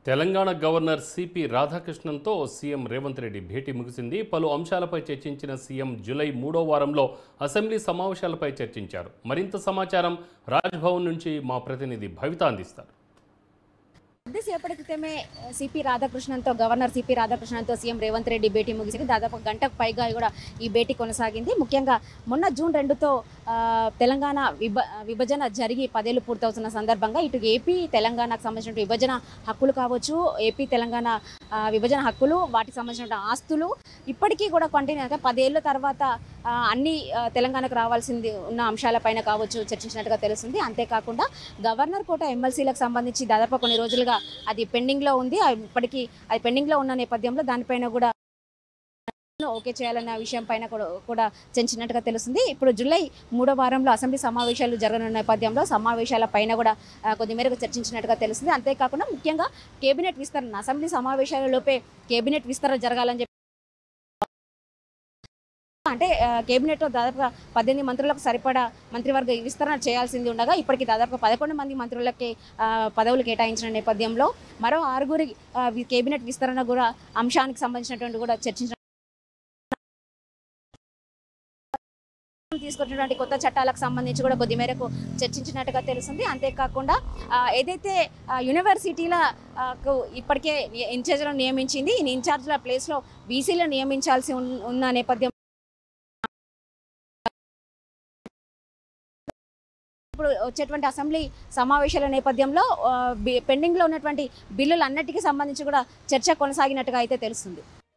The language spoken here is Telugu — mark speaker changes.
Speaker 1: తెలంగాణ గవర్నర్ సిపి రాధాకృష్ణన్తో సీఎం రేవంత్ రెడ్డి భేటీ ముగిసింది. పలు అంశాలపై చర్చించిన సీఎం జూలై 3వ వారంలో అసెంబ్లీ సమావేశాలపై చర్చించారు. మరింత సమాచారం రాజ్భవన్ నుంచి మా ప్రతినిధి భవిత అందిస్తారు.
Speaker 2: కొద్దిసేపటి క్రితమే గవర్నర్ సిపి రాధాకృష్ణన్తో సీఎం రేవంత్ రెడ్డి భేటీ ముగిసింది. దాదాపు గంటకు పైగా కూడా ఈ భేటీ కొనసాగింది. ముఖ్యంగా మొన్న జూన్ 2తో తెలంగాణ విభజన జరిగి 10 ఏళ్లు పూర్తవుతున్న సందర్భంగా ఇటు ఏపీ తెలంగాణకు సంబంధించిన విభజన హక్కులు కావచ్చు, ఏపీ తెలంగాణ విభజన హక్కులు, వాటికి సంబంధించిన ఆస్తులు ఇప్పటికీ కూడా కంటిన్యూగా 10 ఏళ్ల తర్వాత అన్ని తెలంగాణకు రావాల్సింది ఉన్న అంశాలపైన కావచ్చు చర్చించినట్టుగా తెలుస్తుంది. అంతేకాకుండా గవర్నర్ కోట ఎమ్మెల్సీలకు సంబంధించి దాదాపు కొన్ని రోజులుగా అది పెండింగ్లో ఉంది. ఇప్పటికీ అది పెండింగ్లో ఉన్న నేపథ్యంలో దానిపైన కూడా ఓకే చేయాలన్న విషయం పైన కూడా చర్చించినట్టుగా తెలుస్తుంది. ఇప్పుడు జూలై 3వ వారంలో అసెంబ్లీ సమావేశాలు జరగనున్న నేపథ్యంలో సమావేశాల పైన కూడా కొద్ది మేరకు చర్చించినట్టుగా తెలుస్తుంది. అంతేకాకుండా ముఖ్యంగా కేబినెట్ విస్తరణ, అసెంబ్లీ సమావేశాలలోపే కేబినెట్ విస్తరణ జరగాలని చెప్పి అంటే కేబినెట్లో దాదాపుగా 18 మంత్రులకు సరిపడా మంత్రివర్గ విస్తరణ చేయాల్సింది ఉండగా ఇప్పటికి దాదాపు 11 మంది మంత్రులకి పదవులు కేటాయించిన నేపథ్యంలో మరో 6 కేబినెట్ విస్తరణ కూడా అంశానికి సంబంధించినటువంటి కూడా తీసుకొచ్చినటువంటి కొత్త చట్టాలకు సంబంధించి కూడా కొద్ది మేరకు చర్చించినట్టుగా తెలుస్తుంది. అంతేకాకుండా ఏదైతే యూనివర్సిటీలకు ఇప్పటికే ఇన్ఛార్జ్లను నియమించింది, ఈ ఇన్ఛార్జ్ల ప్లేస్లో బీసీలను నియమించాల్సి ఉన్న నేపథ్యం ఇప్పుడు వచ్చేటువంటి అసెంబ్లీ సమావేశాల నేపథ్యంలో పెండింగ్లో ఉన్నటువంటి బిల్లులన్నిటికీ సంబంధించి కూడా చర్చ కొనసాగినట్టుగా అయితే తెలుస్తుంది.